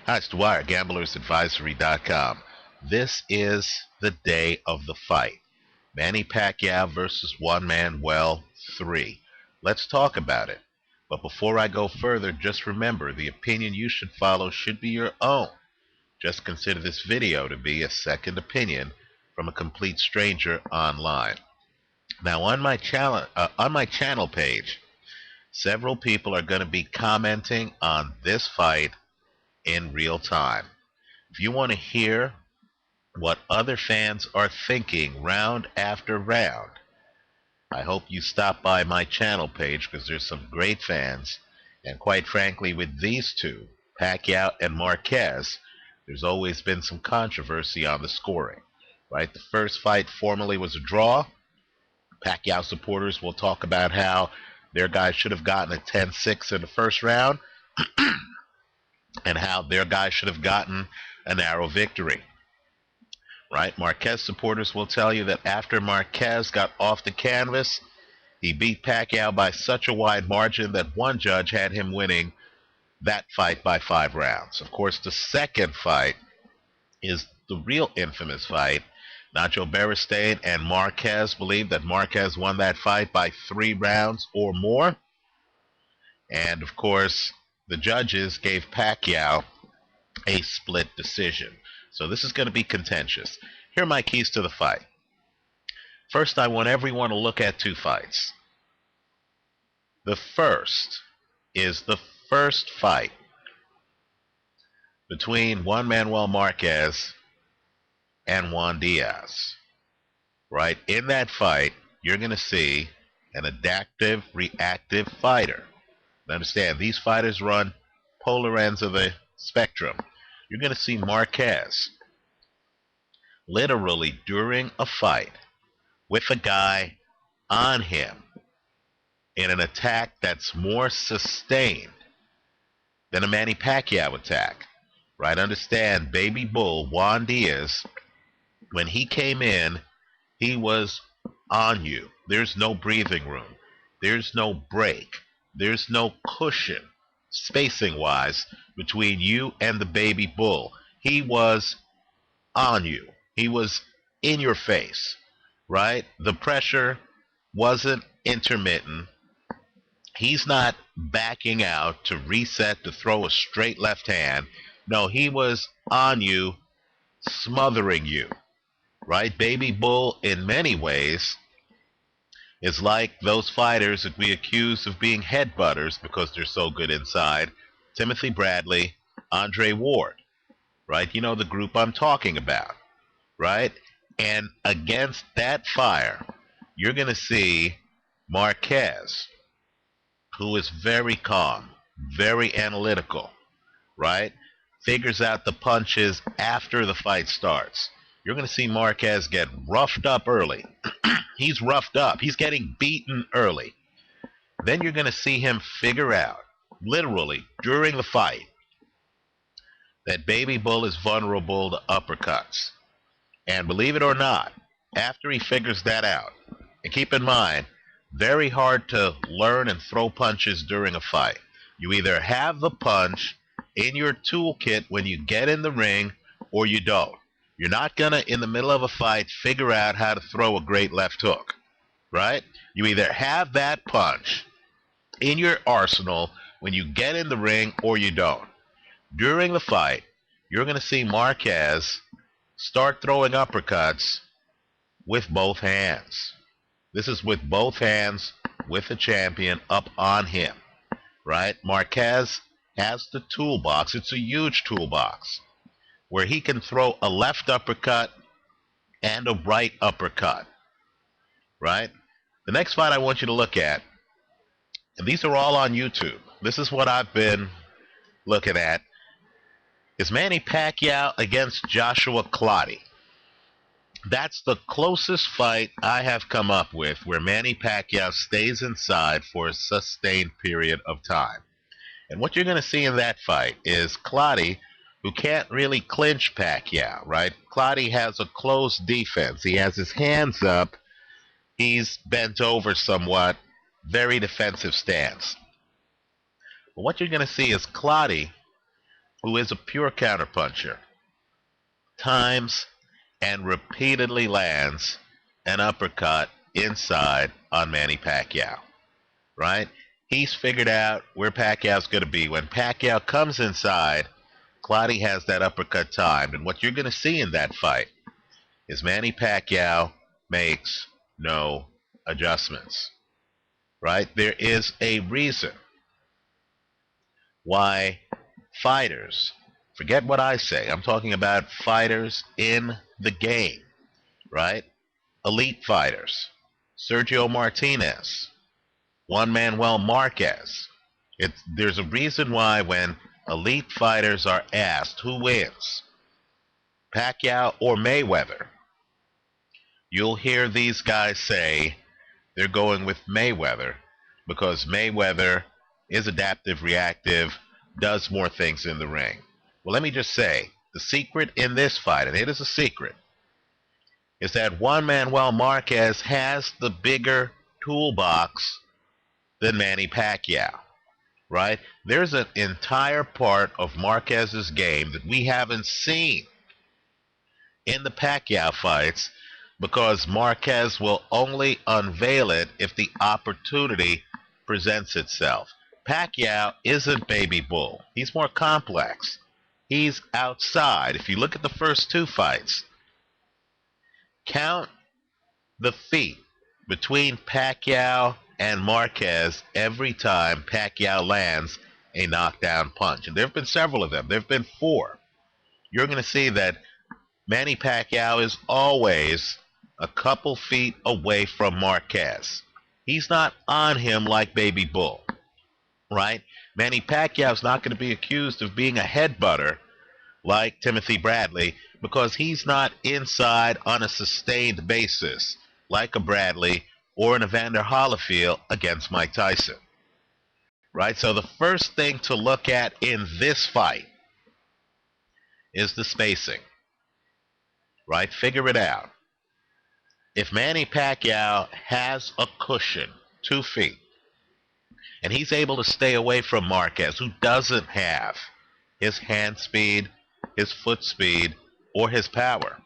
Hi, it's Dwyer, gamblersadvisory.com. This is the day of the fight. Manny Pacquiao versus One Man Well 3. Let's talk about it. But before I go further, just remember the opinion you should follow should be your own. Just consider this video to be a second opinion from a complete stranger online. Now, on my channel page, several people are going to be commenting on this fight in real time. If you want to hear what other fans are thinking round after round, I hope you stop by my channel page because there's some great fans. And quite frankly, with these two, Pacquiao and Marquez, there's always been some controversy on the scoring. Right? The first fight formally was a draw. Pacquiao supporters will talk about how their guy should have gotten a 10-6 in the first round and how their guy should have gotten a narrow victory. Right? Marquez supporters will tell you that after Marquez got off the canvas, he beat Pacquiao by such a wide margin that one judge had him winning that fight by 5 rounds. Of course, the second fight is the real infamous fight. Nacho Beristain and Marquez believe that Marquez won that fight by 3 rounds or more. And of course, the judges gave Pacquiao a split decision. So this is going to be contentious. Here are my keys to the fight. First, I want everyone to look at 2 fights. The first is the first fight between Juan Manuel Marquez and Juan Diaz. Right? In that fight, you're going to see an adaptive, reactive fighter. Understand, these fighters run polar ends of the spectrum. You're going to see Marquez literally during a fight with a guy on him in an attack that's more sustained than a Manny Pacquiao attack. Right? Understand, Baby Bull, Juan Diaz, when he came in, he was on you. There's no breathing room. There's no break. There's no cushion, spacing-wise, between you and the Baby Bull. He was on you. He was in your face, right? The pressure wasn't intermittent. He's not backing out to reset to throw a straight left hand. No, he was on you, smothering you, right? Baby Bull, in many ways, is like those fighters that we accuse of being headbutters because they're so good inside. Timothy Bradley, Andre Ward, right? You know the group I'm talking about, right? And against that fire, you're going to see Marquez, who is very calm, very analytical, right? Figures out the punches after the fight starts. You're going to see Marquez get roughed up early. He's roughed up. He's getting beaten early. Then you're going to see him figure out, literally, during the fight, that Baby Bull is vulnerable to uppercuts. And believe it or not, after he figures that out, and keep in mind, very hard to learn and throw punches during a fight. You either have the punch in your toolkit when you get in the ring, or you don't. You're not going to, in the middle of a fight, figure out how to throw a great left hook, right? You either have that punch in your arsenal when you get in the ring, or you don't. During the fight, you're going to see Marquez start throwing uppercuts with both hands. This is with both hands, with the champion up on him, right? Marquez has the toolbox. It's a huge toolbox where he can throw a left uppercut and a right uppercut, right? The next fight I want you to look at, and these are all on YouTube. This is what I've been looking at, is Manny Pacquiao against Joshua Clottey. That's the closest fight I have come up with where Manny Pacquiao stays inside for a sustained period of time. And what you're going to see in that fight is Clottey, who can't really clinch Pacquiao, right? Clottey has a closed defense. He has his hands up. He's bent over somewhat. Very defensive stance. But what you're going to see is Clottey who is a pure counterpuncher, times and repeatedly lands an uppercut inside on Manny Pacquiao, right? He's figured out where Pacquiao's going to be. When Pacquiao comes inside, Clottey has that uppercut timed. And what you're going to see in that fight is Manny Pacquiao makes no adjustments, right? There is a reason why fighters, forget what I say, I'm talking about fighters in the game, right? Elite fighters, Sergio Martinez, Juan Manuel Marquez. There's a reason why when elite fighters are asked who wins, Pacquiao or Mayweather, you'll hear these guys say they're going with Mayweather because Mayweather is adaptive, reactive, does more things in the ring. Well, let me just say, the secret in this fight, and it is a secret, is that Juan Manuel Marquez has the bigger toolbox than Manny Pacquiao, right? There's an entire part of Marquez's game that we haven't seen in the Pacquiao fights because Marquez will only unveil it if the opportunity presents itself. Pacquiao isn't Baby Bull. He's more complex. He's outside. If you look at the first two fights, count the feet between Pacquiao and Marquez every time Pacquiao lands a knockdown punch. And there have been several of them. There have been 4. You're going to see that Manny Pacquiao is always a couple feet away from Marquez. He's not on him like Baby Bull, right? Manny Pacquiao's not going to be accused of being a headbutter like Timothy Bradley because he's not inside on a sustained basis like a Bradley or an Evander Holyfield against Mike Tyson, right? So the first thing to look at in this fight is the spacing, right? Figure it out. If Manny Pacquiao has a cushion, 2 feet, and he's able to stay away from Marquez, who doesn't have his hand speed, his foot speed, or his power,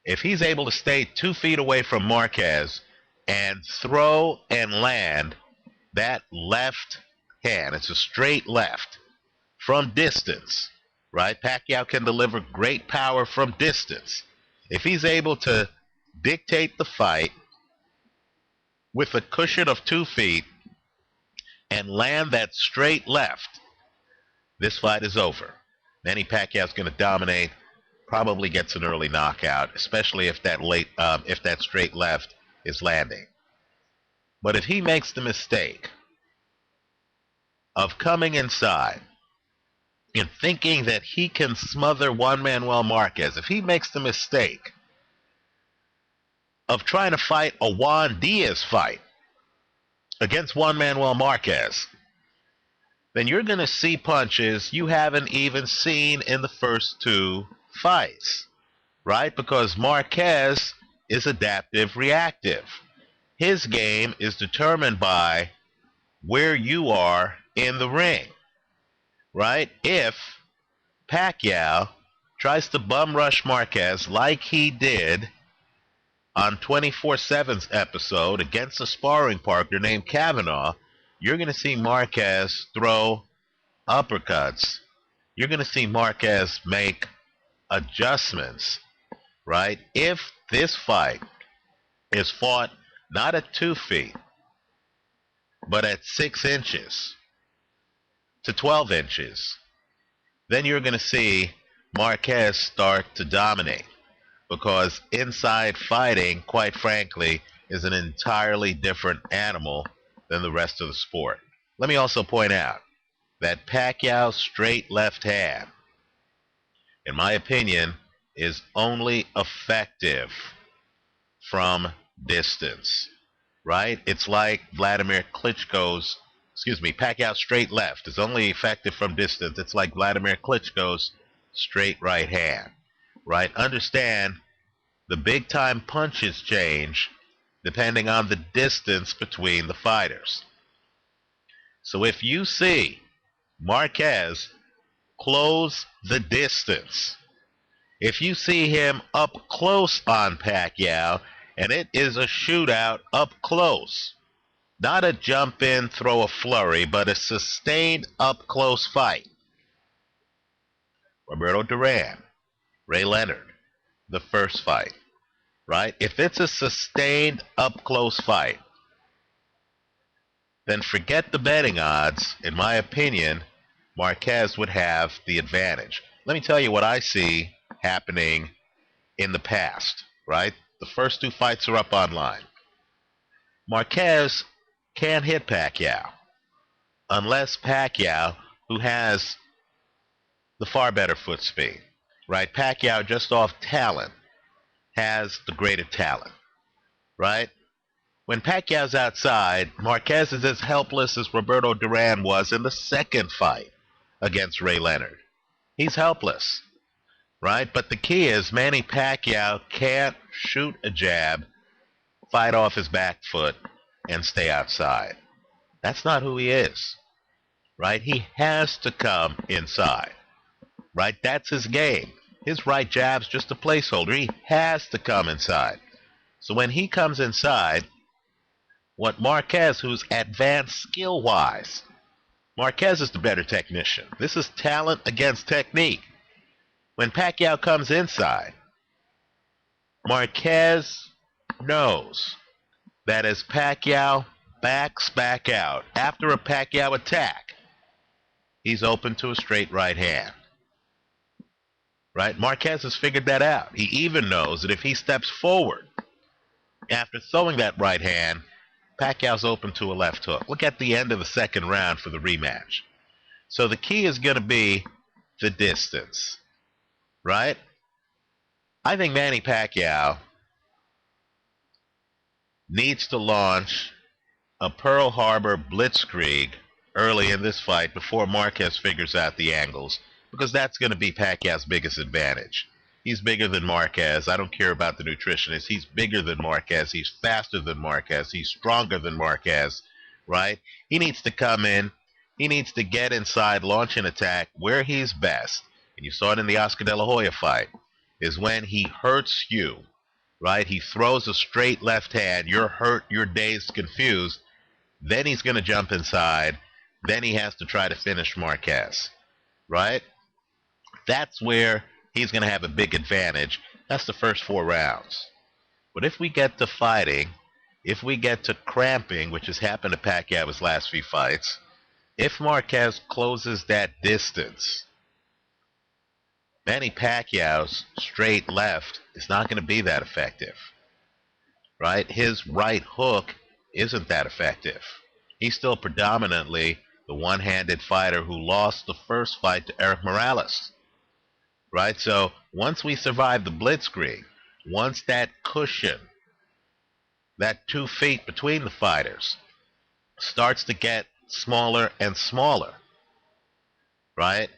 if he's able to stay 2 feet away from Marquez and throw and land that left hand, it's a straight left, from distance, right? Pacquiao can deliver great power from distance. If he's able to dictate the fight with a cushion of 2 feet and land that straight left, this fight is over. Manny Pacquiao's going to dominate, probably gets an early knockout, especially if that straight left is landing. But if he makes the mistake of coming inside and thinking that he can smother Juan Manuel Marquez, if he makes the mistake of trying to fight a Juan Diaz fight against Juan Manuel Marquez, then you're going to see punches you haven't even seen in the first 2 fights, right? Because Marquez is adaptive reactive. His game is determined by where you are in the ring, right? If Pacquiao tries to bum rush Marquez like he did on 24/7's episode against a sparring partner named Kavanaugh, you're going to see Marquez throw uppercuts. You're going to see Marquez make adjustments, right? If this fight is fought not at 2 feet, but at 6 inches to 12 inches, then you're going to see Marquez start to dominate. Because inside fighting, quite frankly, is an entirely different animal than the rest of the sport. Let me also point out that Pacquiao's straight left hand, in my opinion, is only effective from distance, right? It's like Pacquiao's straight left is only effective from distance. It's like Vladimir Klitschko's straight right hand, right? Understand the big time punches change depending on the distance between the fighters. So if you see Marquez close the distance. If you see him up close on Pacquiao, and it is a shootout up close, not a jump in, throw a flurry, but a sustained up close fight. Roberto Duran, Ray Leonard, the first fight, right? If it's a sustained up close fight, then forget the betting odds. In my opinion, Marquez would have the advantage. Let me tell you what I see happening in the past, right? The first two fights are up online. Marquez can't hit Pacquiao unless Pacquiao, who has the far better foot speed, right? Pacquiao, just off talent, has the greater talent, right? When Pacquiao's outside, Marquez is as helpless as Roberto Duran was in the second fight against Ray Leonard. He's helpless, right? But the key is Manny Pacquiao can't shoot a jab, fight off his back foot, and stay outside. That's not who he is, right? He has to come inside, right? That's his game. His right jab's just a placeholder. He has to come inside. So when he comes inside, what Marquez, who's advanced skill-wise, Marquez is the better technician. This is talent against technique. When Pacquiao comes inside, Marquez knows that as Pacquiao backs back out after a Pacquiao attack, he's open to a straight right hand. Right? Marquez has figured that out. He even knows that if he steps forward after throwing that right hand, Pacquiao's open to a left hook. Look at the end of the second round for the rematch. So the key is going to be the distance, right? I think Manny Pacquiao needs to launch a Pearl Harbor blitzkrieg early in this fight before Marquez figures out the angles, because that's going to be Pacquiao's biggest advantage. He's bigger than Marquez. I don't care about the nutritionist. He's bigger than Marquez. He's faster than Marquez. He's stronger than Marquez, right? He needs to come in. He needs to get inside, launch an attack where he's best. And you saw it in the Oscar De La Hoya fight, is when he hurts you, right? He throws a straight left hand. You're hurt. You're dazed, confused. Then he's going to jump inside. Then he has to try to finish Marquez, right? That's where he's going to have a big advantage. That's the first 4 rounds. But if we get to fighting, if we get to cramping, which has happened to Pacquiao his last few fights, if Marquez closes that distance, Manny Pacquiao's straight left is not going to be that effective, right? His right hook isn't that effective. He's still predominantly the one-handed fighter who lost the first fight to Eric Morales, right? So once we survive the blitzkrieg, once that cushion, that 2 feet between the fighters starts to get smaller and smaller, right?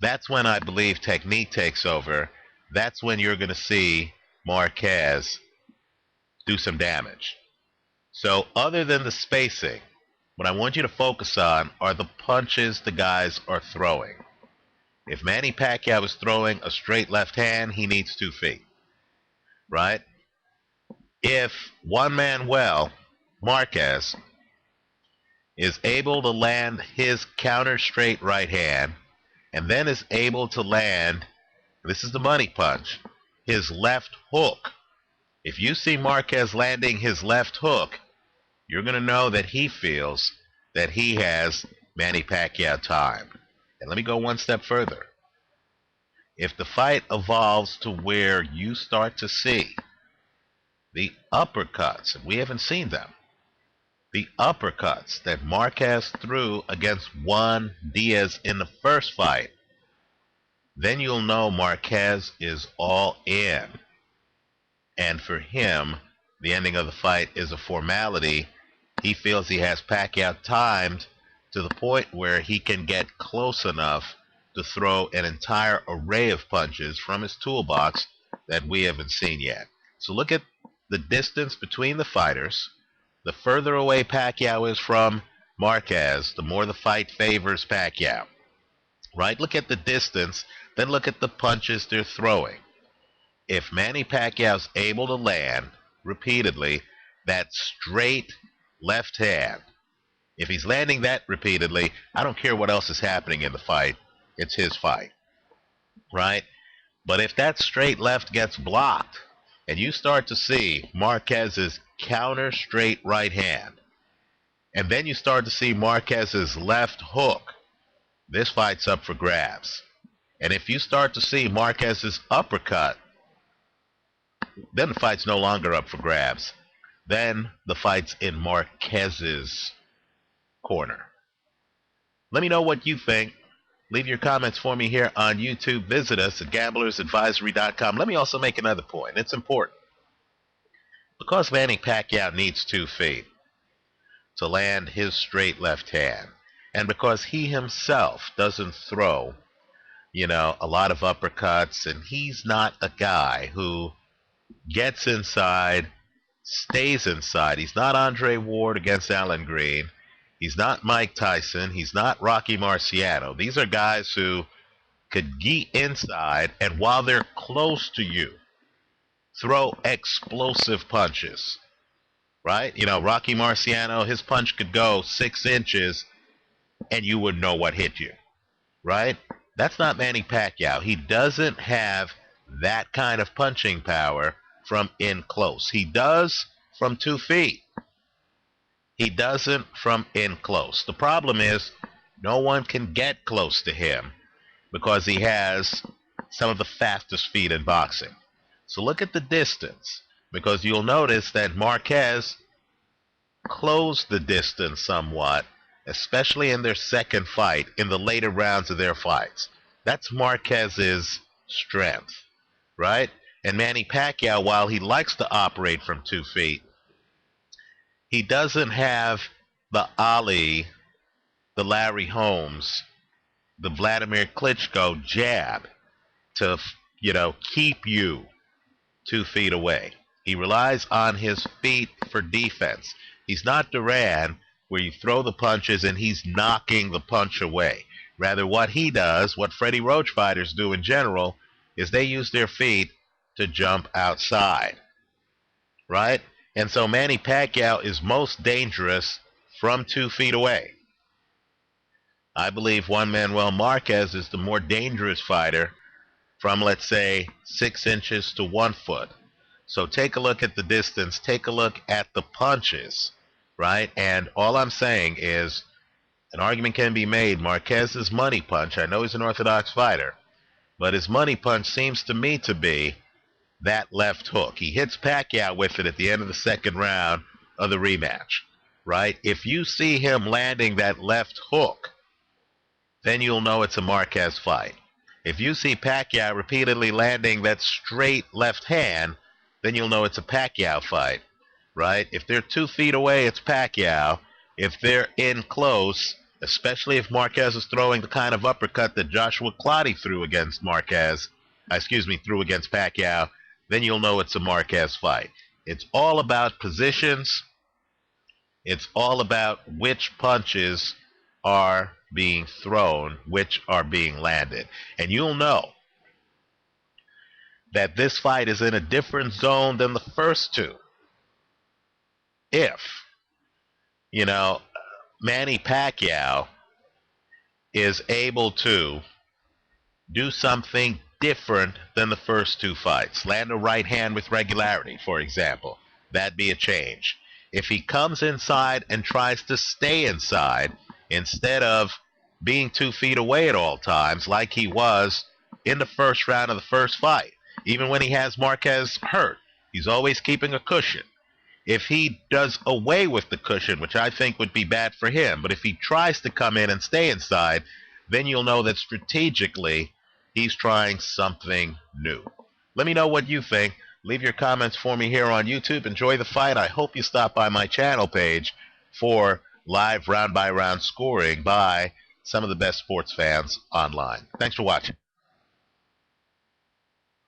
That's when I believe technique takes over. That's when you're going to see Marquez do some damage. So other than the spacing, what I want you to focus on are the punches the guys are throwing. If Manny Pacquiao is throwing a straight left hand, he needs 2 feet, right? If Juan Manuel Marquez is able to land his counter straight right hand and then is able to land, this is the money punch, his left hook. If you see Marquez landing his left hook, you're going to know that he feels that he has Manny Pacquiao timed. And let me go one step further. If the fight evolves to where you start to see the uppercuts, and we haven't seen them, the uppercuts that Marquez threw against Juan Diaz in the first fight, then you'll know Marquez is all in. And for him, the ending of the fight is a formality. He feels he has Pacquiao timed to the point where he can get close enough to throw an entire array of punches from his toolbox that we haven't seen yet. So look at the distance between the fighters. The further away Pacquiao is from Marquez, the more the fight favors Pacquiao. right? Look at the distance, then look at the punches they're throwing. If Manny Pacquiao's able to land repeatedly that straight left hand, if he's landing that repeatedly, I don't care what else is happening in the fight. It's his fight, right? But if that straight left gets blocked and you start to see Marquez's counter straight right hand, and then you start to see Marquez's left hook, this fight's up for grabs. And if you start to see Marquez's uppercut, then the fight's no longer up for grabs. Then the fight's in Marquez's corner. Let me know what you think. Leave your comments for me here on YouTube. Visit us at gamblersadvisory.com. Let me also make another point. It's important. Because Manny Pacquiao needs 2 feet to land his straight left hand, and because he himself doesn't throw, a lot of uppercuts, and he's not a guy who gets inside, stays inside. He's not Andre Ward against Alan Green. He's not Mike Tyson. He's not Rocky Marciano. These are guys who could get inside, and while they're close to you, throw explosive punches, right? Rocky Marciano, his punch could go 6 inches, and you wouldn't know what hit you, right? That's not Manny Pacquiao. He doesn't have that kind of punching power from in close. He does from 2 feet. He doesn't from in close. The problem is no one can get close to him because he has some of the fastest feet in boxing. So look at the distance, because you'll notice that Marquez closed the distance somewhat, especially in their second fight, in the later rounds of their fights. That's Marquez's strength, right? And Manny Pacquiao, while he likes to operate from 2 feet, he doesn't have the Ali, the Larry Holmes, the Vladimir Klitschko jab to, keep you 2 feet away. He relies on his feet for defense. He's not Duran, where you throw the punches and he's knocking the punch away. Rather, what he does, what Freddie Roach fighters do in general, is they use their feet to jump outside, right? And so Manny Pacquiao is most dangerous from 2 feet away. I believe Juan Manuel Marquez is the more dangerous fighter from, let's say, 6 inches to 1 foot. So take a look at the distance, take a look at the punches, right? And all I'm saying is an argument can be made. Marquez's money punch, I know he's an orthodox fighter, but his money punch seems to me to be that left hook. He hits Pacquiao with it at the end of the second round of the rematch, right? If you see him landing that left hook, then you'll know it's a Marquez fight. If you see Pacquiao repeatedly landing that straight left hand, then you'll know it's a Pacquiao fight, right? If they're 2 feet away, it's Pacquiao. If they're in close, especially if Marquez is throwing the kind of uppercut that Joshua Clottey threw against Pacquiao, then you'll know it's a Marquez fight. It's all about positions. It's all about which punches are being thrown, which are being landed. And you'll know that this fight is in a different zone than the first 2. If, Manny Pacquiao is able to do something different than the first 2 fights. Land a right hand with regularity, for example. That'd be a change. If he comes inside and tries to stay inside, instead of being 2 feet away at all times, like he was in the first round of the first fight, even when he has Marquez hurt, he's always keeping a cushion. If he does away with the cushion, which I think would be bad for him, but if he tries to come in and stay inside, then you'll know that strategically he's trying something new. Let me know what you think. Leave your comments for me here on YouTube. Enjoy the fight. I hope you stop by my channel page for live round-by-round scoring by some of the best sports fans online. Thanks for watching.